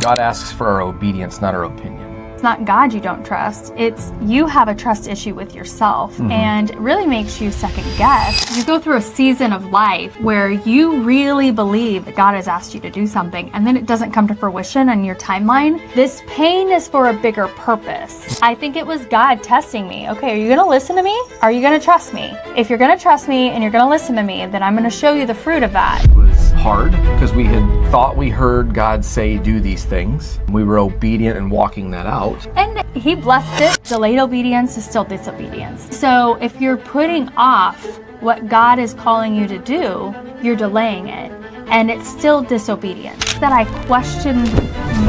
God asks for our obedience, not our opinion. It's not God you don't trust. It's you have a trust issue with yourself, and it really makes you second guess. You go through a season of life where you really believe that God has asked you to do something, and then it doesn't come to fruition on your timeline. This pain is for a bigger purpose. I think it was God testing me. Okay, are you going to listen to me? Are you going to trust me? If you're going to trust me and you're going to listen to me, then I'm going to show you the fruit of that. It was hard because we had thought we heard God say do these things. We were obedient and walking that out. And he blessed it. Delayed obedience is still disobedience. So if you're putting off what God is calling you to do, you're delaying it. And it's still disobedience. That I questioned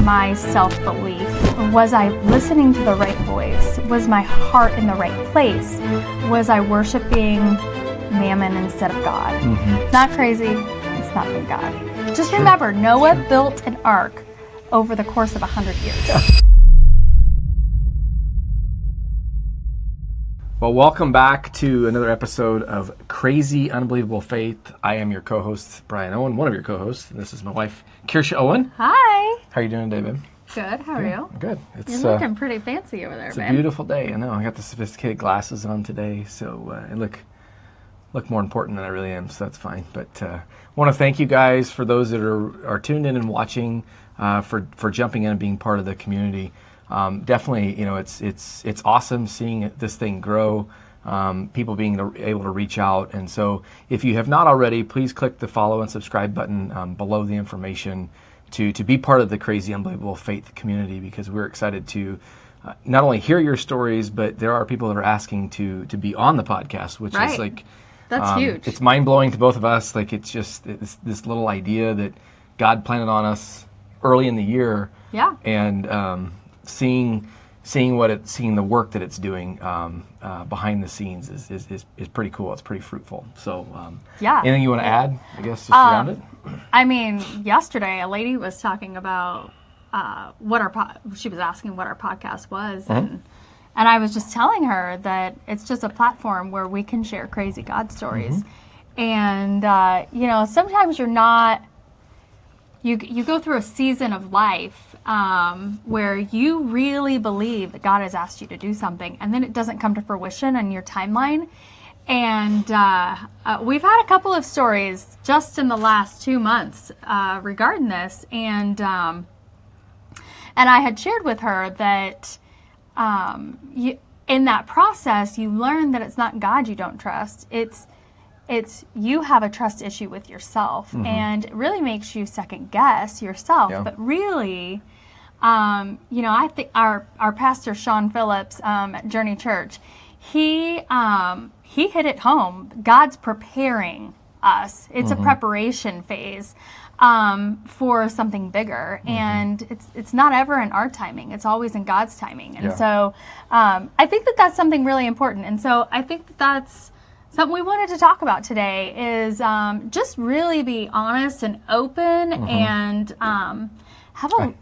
my self-belief. Was I listening to the right voice? Was my heart in the right place? Was I worshiping mammon instead of God? It's not crazy. It's not from God. Just remember, Noah built an ark over the course of 100 years. Well, welcome back to another episode of Crazy Unbelievable Faith. I am your co-host, Brian Owen, one of your co-hosts, and this is my wife, Kersha Owen. Hi. How are you doing today, babe? Good. How are you? Good. You're looking pretty fancy over there, it's babe. a beautiful day. I know. I got the sophisticated glasses on today, so I look more important than I really am, so that's fine. But I want to thank you guys for those that are tuned in and watching, for jumping in and being part of the community. Definitely, it's awesome seeing this thing grow, people being able to reach out. And so if you have not already, please click the follow and subscribe button below the information to be part of the Crazy Unbelievable Faith community, because we're excited to not only hear your stories, but there are people that are asking to be on the podcast, which is like, that's huge. It's mind-blowing to both of us. Like, it's just this little idea that God planted on us early in the year. Yeah. And seeing the work that it's doing behind the scenes is pretty cool. It's pretty fruitful. So anything you want to add, I guess, just around it? I mean, yesterday a lady was talking about she was asking what our podcast was, and I was just telling her that it's just a platform where we can share crazy God stories. And sometimes you're not. You go through a season of life where you really believe that God has asked you to do something, and then it doesn't come to fruition on your timeline. And we've had a couple of stories just in the last 2 months regarding this, and I had shared with her that in that process you learn that it's not God you don't trust. It's you have a trust issue with yourself, and it really makes you second guess yourself. Yeah. But really, I think our pastor Sean Phillips at Journey Church, he hit it home. God's preparing us. It's a preparation phase for something bigger, and it's not ever in our timing. It's always in God's timing. And so I think that's something really important. And so I think that's something we wanted to talk about today is just really be honest and open and have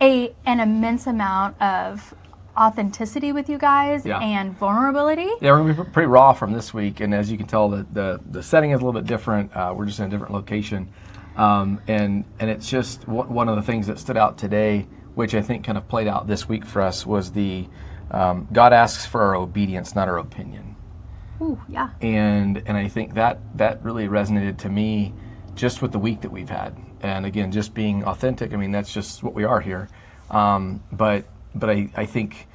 an immense amount of authenticity with you guys and vulnerability. Yeah, we're going to be pretty raw from this week, and as you can tell, the setting is a little bit different. We're just in a different location, and it's just one of the things that stood out today, which I think kind of played out this week for us, was the God asks for our obedience, not our opinion. Ooh, yeah. And I think that really resonated to me just with the week that we've had. And again, just being authentic. I mean, that's just what we are here. But I think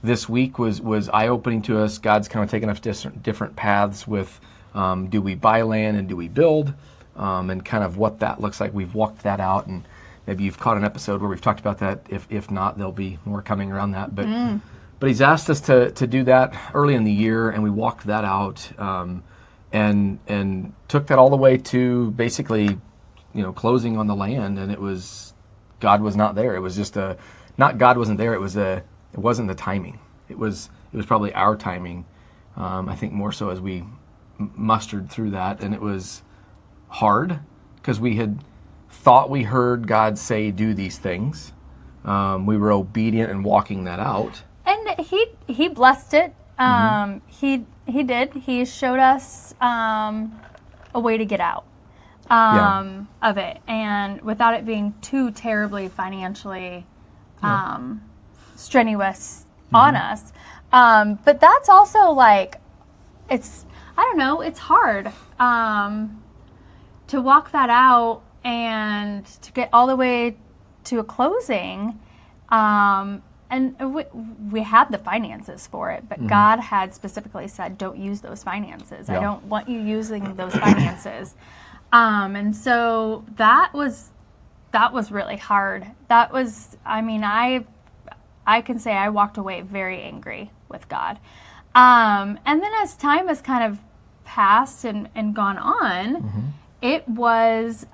this week was eye-opening to us. God's kind of taken us different paths with do we buy land and do we build, and kind of what that looks like. We've walked that out, and maybe you've caught an episode where we've talked about that. If not, there'll be more coming around that. But he's asked us to do that early in the year, and we walked that out, and took that all the way to basically, closing on the land. And God was not there. It was just not God wasn't there. It wasn't the timing. It was probably our timing. I think more so as we mustered through that, and it was hard because we had thought we heard God say do these things. We were obedient and walking that out. And he blessed it. He did. He showed us a way to get out. of it, and without it being too terribly financially strenuous on us. But that's also like, I don't know, it's hard to walk that out and to get all the way to a closing. And we had the finances for it, but God had specifically said, don't use those finances. I don't want you using those finances. And so that was really hard. That was, I mean, I can say I walked away very angry with God. And then as time has kind of passed and gone on, it wasn't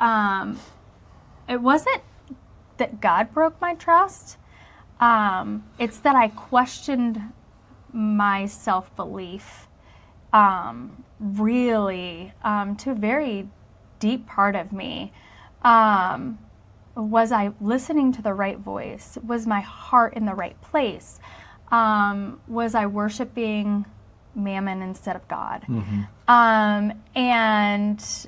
that God broke my trust. It's that I questioned my self-belief, really, to a very deep part of me. Was I listening to the right voice? Was my heart in the right place? Was I worshiping mammon instead of God? And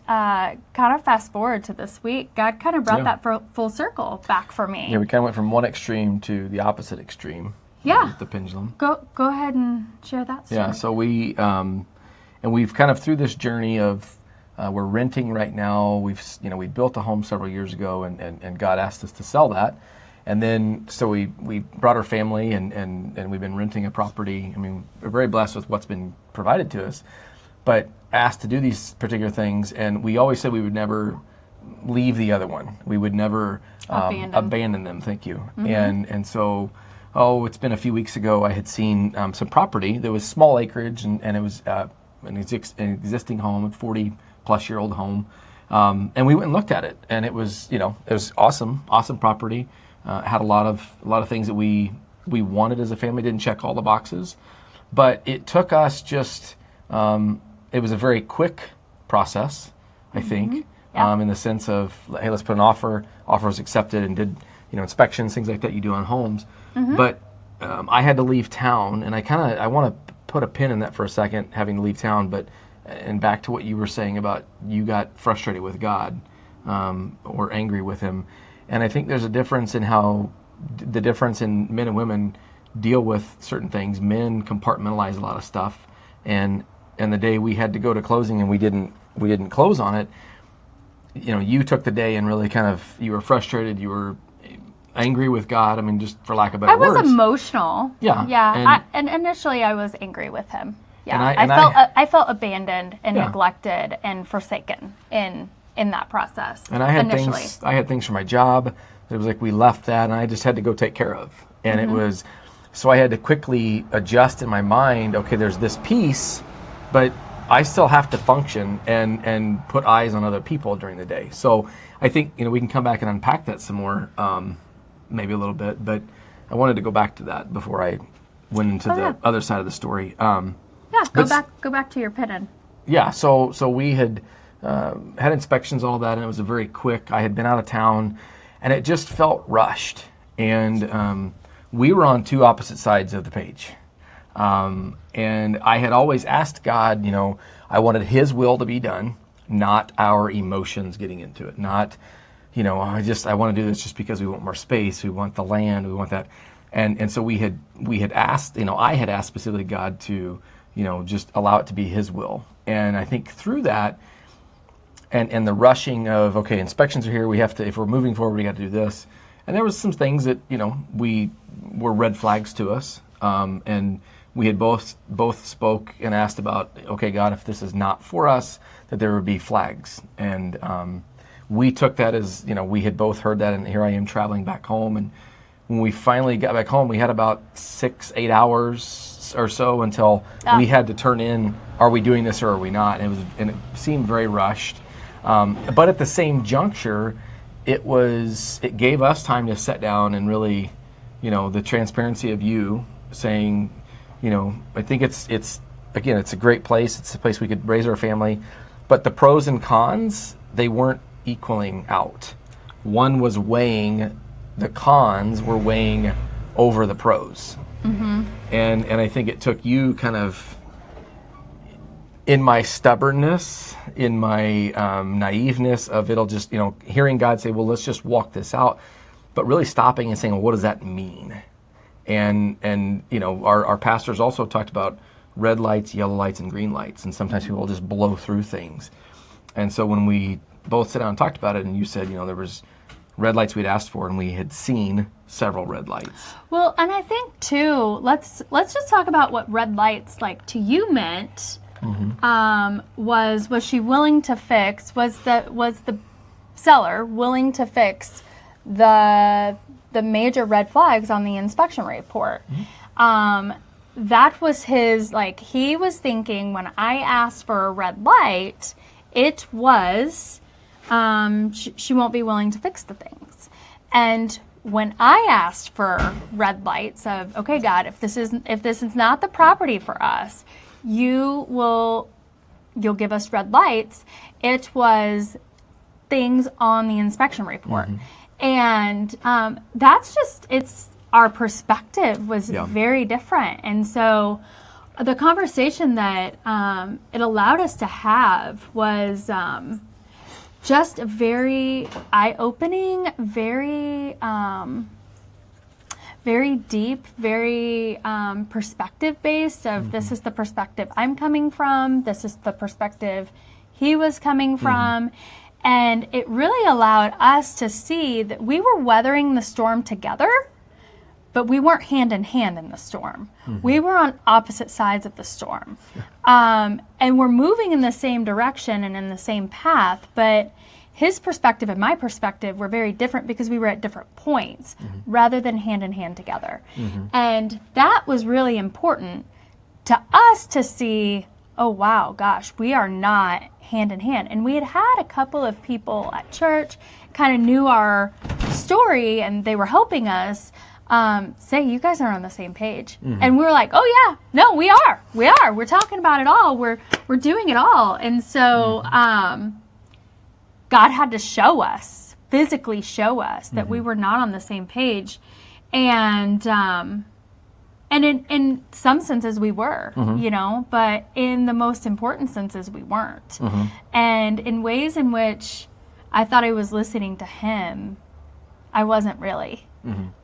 kind of fast forward to this week, God kind of brought that full circle back for me. Yeah, we kind of went from one extreme to the opposite extreme. Yeah. With the pendulum. Go ahead and share that story. Yeah, so we've kind of through this journey of, we're renting right now. We built a home several years ago, and God asked us to sell that. And then, so we brought our family, and we've been renting a property. I mean, we're very blessed with what's been provided to us, but asked to do these particular things. And we always said we would never leave the other one. We would never abandon them. Thank you. And so, it's been a few weeks ago, I had seen some property that was small acreage, and it was an existing home, a 40-plus-year-old home. And we went and looked at it, and it was awesome property. Had a lot of things that we wanted as a family. Didn't check all the boxes, but it took us just. It was a very quick process, I think, in the sense of, hey, let's put an offer. Offer was accepted, and did inspections, things like that you do on homes. But I had to leave town, and I want to put a pin in that for a second, having to leave town. But and back to what you were saying about you got frustrated with God or angry with Him. And I think there's a difference in how the difference in men and women deal with certain things. Men compartmentalize a lot of stuff, and the day we had to go to closing and we didn't close on it, you took the day and really you were frustrated, you were angry with God. I mean, just for lack of better words. I was emotional. Yeah. Yeah. And initially I was angry with Him. Yeah. I felt abandoned and neglected and forsaken in that process. And I had things for my job. It was like we left that, and I just had to go take care of. And it was, so I had to quickly adjust in my mind. Okay, there's this piece, but I still have to function and put eyes on other people during the day. So I think we can come back and unpack that some more, maybe a little bit. But I wanted to go back to that before I went into the other side of the story. Go back to your pin-in. Yeah. So we had. Had inspections, all that, and it was a very quick. I had been out of town, and it just felt rushed. And we were on two opposite sides of the page. And I had always asked God, I wanted His will to be done, not our emotions getting into it. Not, I want to do this just because we want more space, we want the land, we want that. And so we had asked, I had asked specifically God to, just allow it to be His will. And I think through that, and the rushing of, okay, inspections are here, we have to, if we're moving forward, we got to do this. And there was some things that, we were red flags to us. And we had both spoke and asked about, okay, God, if this is not for us, that there would be flags. And we took that as, we had both heard that, and here I am traveling back home. And when we finally got back home, we had about 6-8 hours or so until we had to turn in, are we doing this or are we not? And it seemed very rushed. But at the same juncture, it gave us time to sit down and really, the transparency of you saying, I think it's a great place. It's a place we could raise our family, but the pros and cons, they weren't equaling out. One was the cons were weighing over the pros. And I think it took you kind of in my stubbornness, in my naiveness of it'll just, hearing God say, well, let's just walk this out, but really stopping and saying, well, what does that mean? And our pastors also talked about red lights, yellow lights, and green lights, and sometimes people just blow through things. And so when we both sat down and talked about it, and you said, there was red lights we'd asked for, and we had seen several red lights. Well, and I think too, let's just talk about what red lights like to you meant. Was she willing to fix? Was the seller willing to fix the major red flags on the inspection report? That was his, he was thinking when I asked for a red light, it was she won't be willing to fix the things. And when I asked for red lights of, okay, God, if this is not the property for us, you'll give us red lights. It was things on the inspection report. And that's just, our perspective was very different. And so the conversation that it allowed us to have was just very eye-opening, very deep, very perspective-based of this is the perspective I'm coming from, this is the perspective he was coming from. And it really allowed us to see that we were weathering the storm together, but we weren't hand in hand in the storm. We were on opposite sides of the storm. And we're moving in the same direction and in the same path, but his perspective and my perspective were very different because we were at different points rather than hand in hand together. And that was really important to us to see, oh wow, gosh, we are not hand in hand. And we had a couple of people at church kind of knew our story and they were helping us say, you guys are on the same page. And we were like, oh yeah, no, we are. We're talking about it all. We're doing it all. And so God had to physically show us that we were not on the same page. And in some senses we were, but in the most important senses we weren't. And in ways in which I thought I was listening to him, I wasn't really.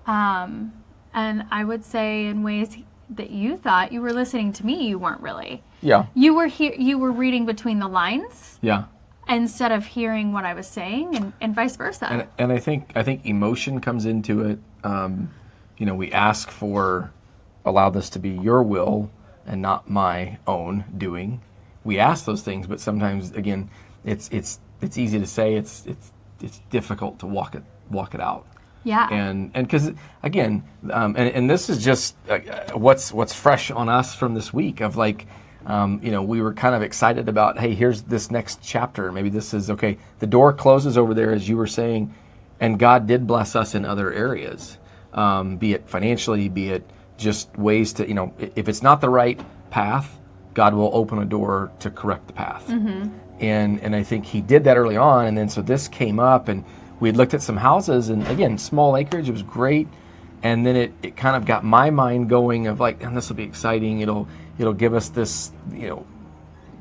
And I would say in ways that you thought you were listening to me, you weren't really. Yeah. You were reading between the lines. Yeah. Instead of hearing what I was saying, and vice versa. And I think emotion comes into it. We ask for, allow this to be your will and not my own doing. We ask those things, but sometimes again, it's easy to say. It's difficult to walk it out. Yeah. And because again, and this is just what's fresh on us from this week of we were kind of excited about, hey, here's this next chapter. Maybe this is, okay, the door closes over there, as you were saying, and God did bless us in other areas, be it financially, be it just ways to, if it's not the right path, God will open a door to correct the path. And I think he did that early on, and then so this came up, and we had looked at some houses, and again, small acreage, it was great, and then it kind of got my mind going of and this will be exciting, it'll give us this,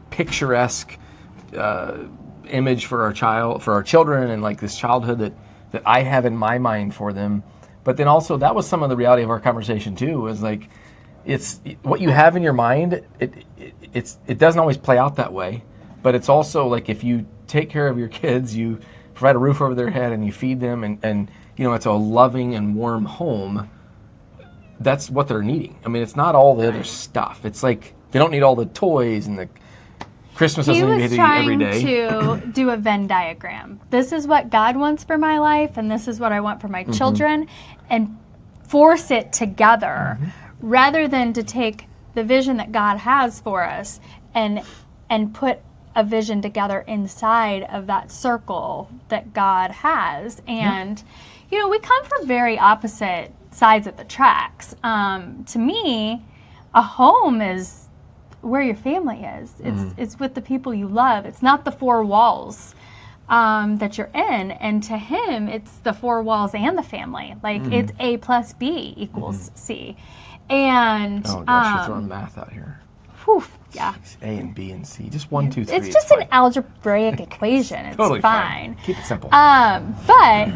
picturesque image for our children, and this childhood that I have in my mind for them. But then also that was some of the reality of our conversation too. Was it's what you have in your mind. It doesn't always play out that way. But it's also if you take care of your kids, you provide a roof over their head, and you feed them, and it's a loving and warm home. That's what they're needing. I mean, it's not all the other stuff. It's they don't need all the toys and the Christmas doesn't need to be every day. He was trying to do a Venn diagram. This is what God wants for my life, and this is what I want for my children, and force it together rather than to take the vision that God has for us and put a vision together inside of that circle that God has. And, we come from very opposite sides of the tracks. To me, a home is where your family is. It's with the people you love. It's not the four walls that you're in. And to him, it's the four walls and the family. It's A plus B equals C. And oh gosh, you're throwing math out here. Whew, yeah. A and B and C, just 1, 2, 3. It's just an algebraic equation. It's totally fine. Keep it simple. But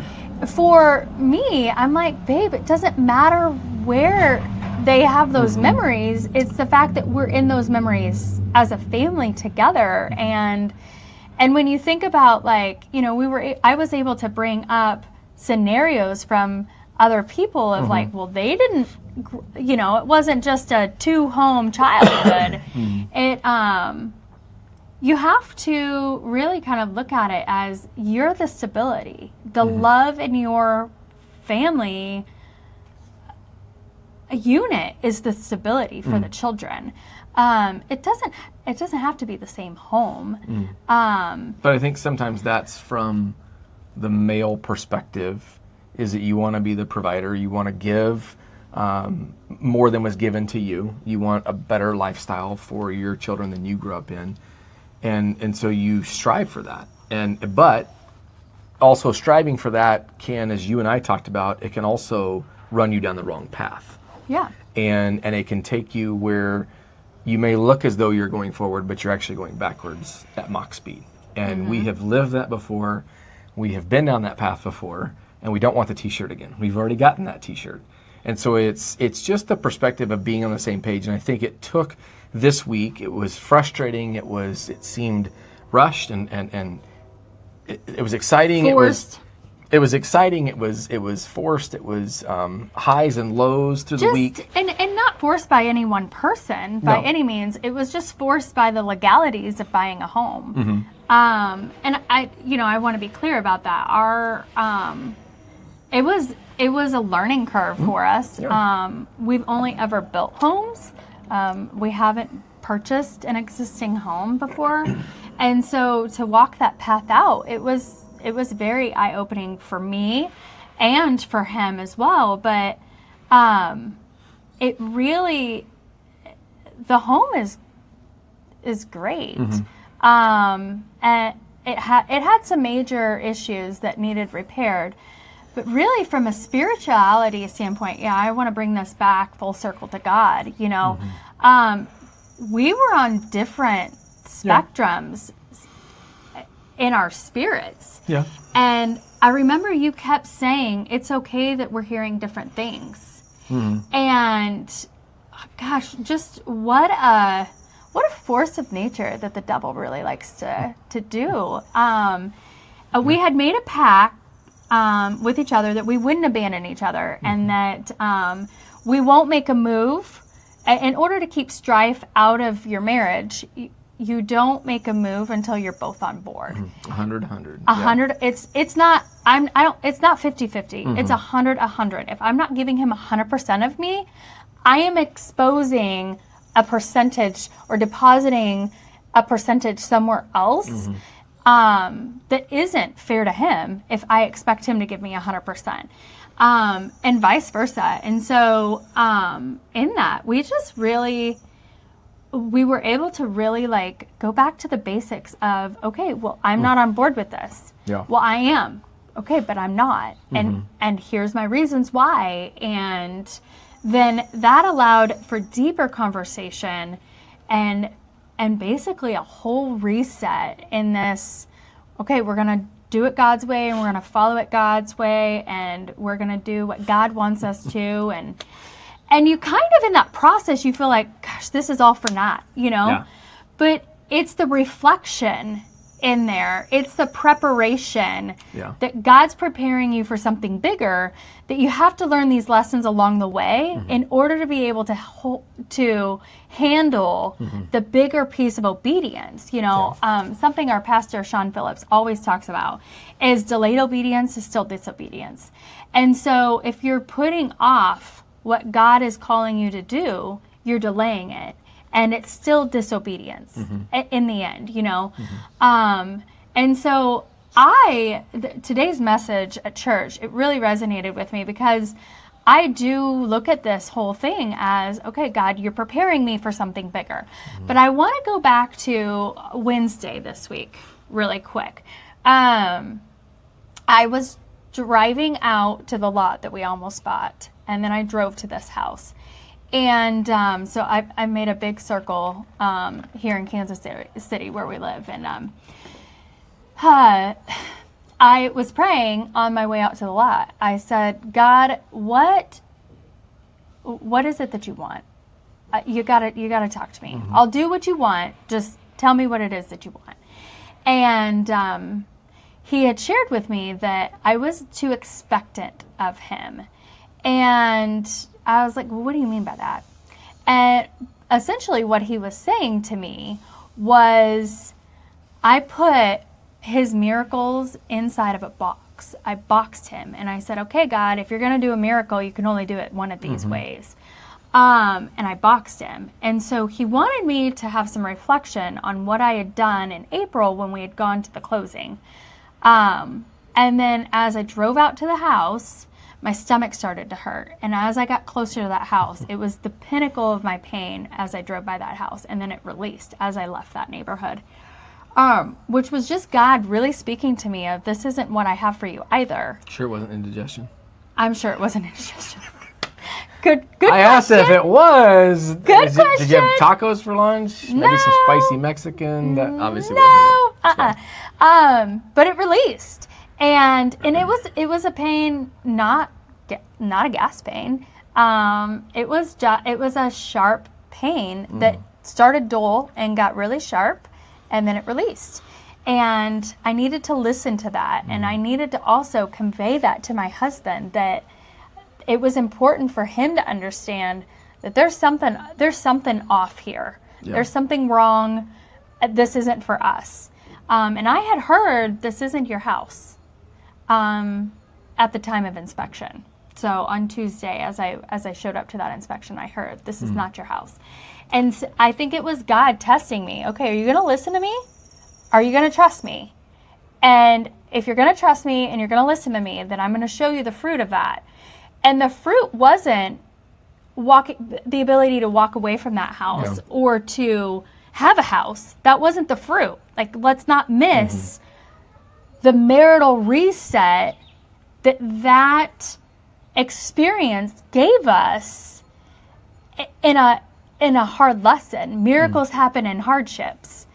for me, I'm like, babe, it doesn't matter where they have those memories. It's the fact that we're in those memories as a family together. And when you think about, like, you know, I was able to bring up scenarios from other people of like, well, they didn't, you know, it wasn't just a 2-home childhood. You have to really kind of look at it as you're the stability, the love in your family unit is the stability for the children. It doesn't have to be the same home. But I think sometimes that's from the male perspective, is that you want to be the provider, you want to give more than was given to you. You want a better lifestyle for your children than you grew up in. And so you strive for that. But also striving for that can, as you and I talked about, it can also run you down the wrong path. Yeah. And it can take you where you may look as though you're going forward, but you're actually going backwards at Mach speed. And we have lived that before. We have been down that path before, and we don't want the t-shirt again. We've already gotten that t-shirt. And so it's just the perspective of being on the same page. And I think it took this week. It was frustrating. It seemed rushed, and it was exciting. Forced. It was exciting. It was forced. It was highs and lows through the week. And not forced by any one person by any means. It was just forced by the legalities of buying a home. And I want to be clear about that. It was a learning curve for us. Yeah. We've only ever built homes. We haven't purchased an existing home before. And so to walk that path out, it was very eye-opening for me and for him as well. But it really, the home is great. And it had some major issues that needed repaired. But really, from a spirituality standpoint, I want to bring this back full circle to God. You know, we were on different spectrums in our spirits. Yeah. And I remember you kept saying, it's okay that we're hearing different things. And gosh, just what a force of nature that the devil really likes to do. We had made a pact with each other that we wouldn't abandon each other, and that we won't make a move. In order to keep strife out of your marriage, you don't make a move until you're both on board. 100. 100. It's not. It's not 50-50. It's 100. If I'm not giving him 100% of me, I am exposing a percentage or depositing a percentage somewhere else that isn't fair to him if I expect him to give me 100%. And vice versa. And so in that, we were able to really like go back to the basics of, okay, well, I'm not on board with this. Yeah. Well, I am. Okay, but I'm not. And here's my reasons why. And then that allowed for deeper conversation and basically a whole reset in this, okay, we're going to do it God's way, and we're going to follow it God's way, and we're going to do what God wants us to. And you kind of, in that process, you feel like, gosh, this is all for naught, you know? Yeah. But it's the reflection in there. It's the preparation that God's preparing you for something bigger, that you have to learn these lessons along the way in order to be able to handle the bigger piece of obedience. You know, something our pastor, Sean Phillips, always talks about is delayed obedience is still disobedience. And so if you're putting off what God is calling you to do, you're delaying it. And it's still disobedience in the end, you know. And so today's message at church, it really resonated with me because I do look at this whole thing as, okay, God, you're preparing me for something bigger. But I want to go back to Wednesday this week really quick. I was driving out to the lot that we almost bought, and then I drove to this house. And so I made a big circle here in Kansas City where we live. And I was praying on my way out to the lot. I said, God, what is it that you want? You gotta talk to me. I'll do what you want. Just tell me what it is that you want. And he had shared with me that I was too expectant of him. And I was like, well, what do you mean by that? And essentially what he was saying to me was, I put his miracles inside of a box. I boxed him and I said, okay, God, if you're going to do a miracle, you can only do it one of these ways. And I boxed him. And so he wanted me to have some reflection on what I had done in April when we had gone to the closing. And then as I drove out to the house, my stomach started to hurt. And as I got closer to that house, it was the pinnacle of my pain as I drove by that house. And then it released as I left that neighborhood, which was just God really speaking to me of, this isn't what I have for you either. Sure it wasn't indigestion? I'm sure it wasn't indigestion. Good I asked if it was. Good question. Did you have tacos for lunch? No. Maybe some spicy Mexican? That obviously No. wasn't it. But it released. And it was a pain, not a gas pain. It was a sharp pain that started dull and got really sharp, and then it released. And I needed to listen to that, and I needed to also convey that to my husband, that it was important for him to understand that there's something off here. Yeah. There's something wrong. This isn't for us. And I had heard, this isn't your house, at the time of inspection. So on Tuesday, as I showed up to that inspection, I heard, this is not your house. And I think it was God testing me. Okay, are you going to listen to me? Are you going to trust me? And if you're going to trust me and you're going to listen to me, then I'm going to show you the fruit of that. And the fruit wasn't the ability to walk away from that house or to have a house. That wasn't the fruit. Like, let's not miss the marital reset that experience gave us in a hard lesson. Miracles happen in hardships.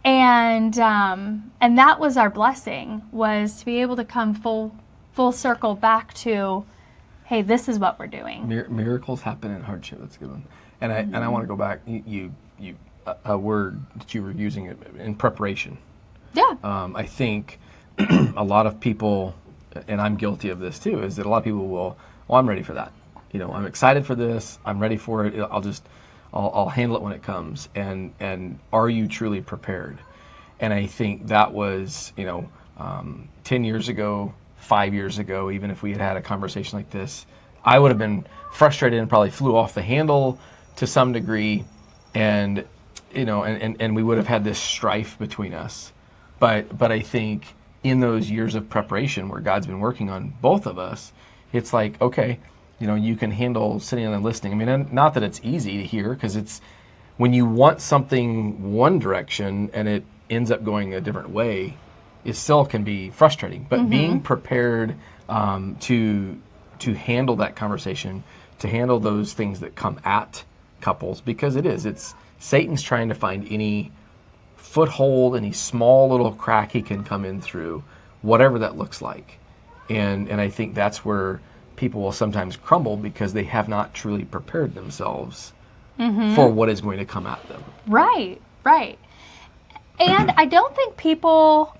And that was our blessing, was to be able to come full circle back to, hey, this is what we're doing. Miracles happen in hardship. That's a good one. And I want to go back. You a word that you were using in preparation. Yeah. I think a lot of people, and I'm guilty of this too, is that a lot of people will, well, I'm ready for that. I'm excited for this. I'm ready for it. I'll handle it when it comes. And are you truly prepared? And I think that was, 10 years ago, 5 years ago, even if we had had a conversation like this, I would have been frustrated and probably flew off the handle to some degree, and we would have had this strife between us. But I think in those years of preparation where God's been working on both of us, it's like, okay, you can handle sitting and listening. I mean, not that it's easy to hear, because it's when you want something one direction and it ends up going a different way, it still can be frustrating. But being prepared to handle that conversation, to handle those things that come at couples, because it's Satan's trying to find any foothold, any small little crack he can come in through, whatever that looks like. And I think that's where people will sometimes crumble, because they have not truly prepared themselves for what is going to come at them. Right. And I don't think people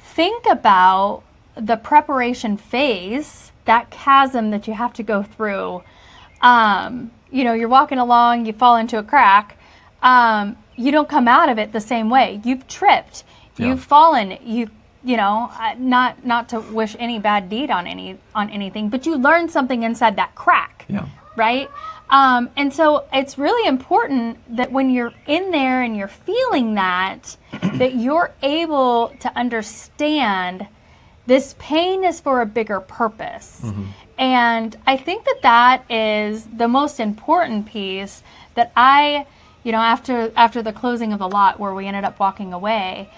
think about the preparation phase, that chasm that you have to go through. You're walking along, you fall into a crack. You don't come out of it the same way. You've tripped, you've fallen, not to wish any bad deed on anything, but you learn something inside that crack, right? And so it's really important that when you're in there and you're feeling that you're able to understand this pain is for a bigger purpose. And I think that is the most important piece that I, after the closing of the lot where we ended up walking away,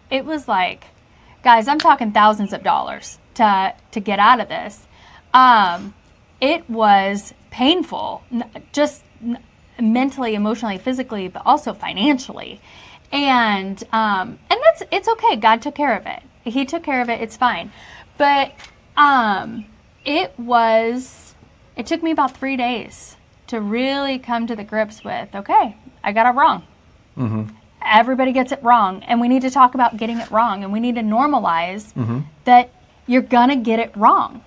it was like, guys, I'm talking thousands of dollars to get out of this. it was painful, just mentally, emotionally, physically, but also financially. And it's okay. God took care of it. He took care of it. It's fine. But it took me about 3 days to really come to the grips with, okay, I got it wrong. Mm-hmm. Everybody gets it wrong. And we need to talk about getting it wrong. And we need to normalize that you're going to get it wrong.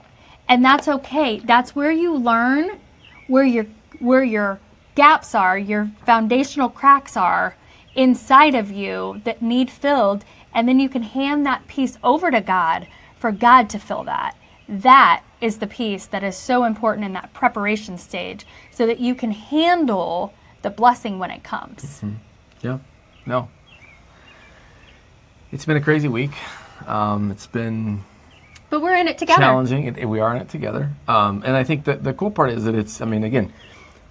And that's okay. That's where you learn where your gaps are, your foundational cracks are inside of you that need filled, and then you can hand that piece over to God for God to fill that. That is the piece that is so important in that preparation stage so that you can handle the blessing when it comes. Mm-hmm. Yeah. No. It's been a crazy week. It's been... But we're in it together. Challenging. We are in it together. And I think that the cool part is that it's, again,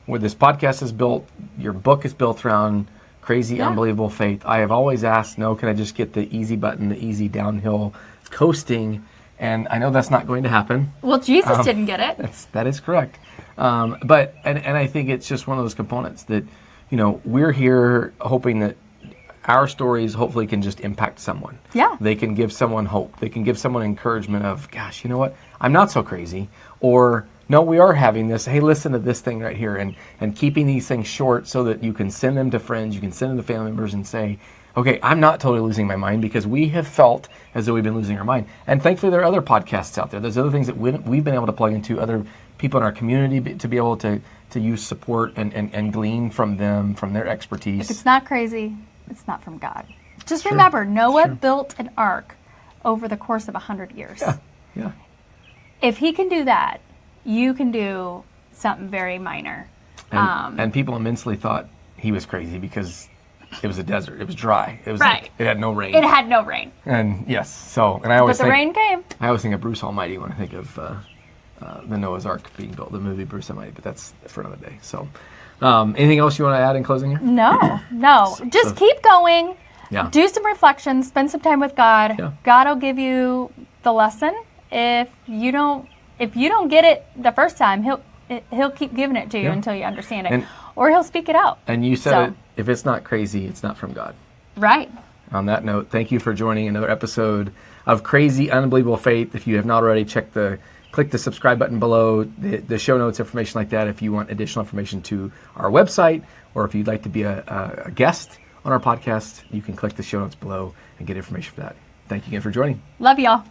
where this podcast is built, your book is built around crazy, unbelievable faith. I have always asked, can I just get the easy button, the easy downhill coasting? And I know that's not going to happen. Well, Jesus didn't get it. That is correct. But I think it's just one of those components that, we're here hoping that our stories hopefully can just impact someone. Yeah. They can give someone hope. They can give someone encouragement of, gosh, you know what? I'm not so crazy. Or, no, we are having this. Hey, listen to this thing right here. And keeping these things short so that you can send them to friends, you can send them to family members and say, okay, I'm not totally losing my mind, because we have felt as though we've been losing our mind. And thankfully, there are other podcasts out there. There's other things that we've been able to plug into, other people in our community to be able to use support and glean from them, from their expertise. If it's not crazy, it's not from God. Just remember, Noah built an ark over the course of 100 years. Yeah. If he can do that, you can do something very minor. And people immensely thought he was crazy because it was a desert. It was dry. It was right. It had no rain. It had no rain. And yes, and I always but the rain came. I always think of Bruce Almighty when I think of the Noah's Ark being built, the movie Bruce Almighty. But that's for another day. So, anything else you want to add in closing here? No. Just keep going. Yeah. Do some reflection. Spend some time with God. Yeah. God will give you the lesson. If you don't get it the first time, he'll keep giving it to you until you understand it, or he'll speak it out. And you said it. If it's not crazy, it's not from God. Right. On that note, thank you for joining another episode of Crazy Unbelievable Faith. If you have not already, click the subscribe button below, the show notes, information like that. If you want additional information to our website, or if you'd like to be a guest on our podcast, you can click the show notes below and get information for that. Thank you again for joining. Love y'all.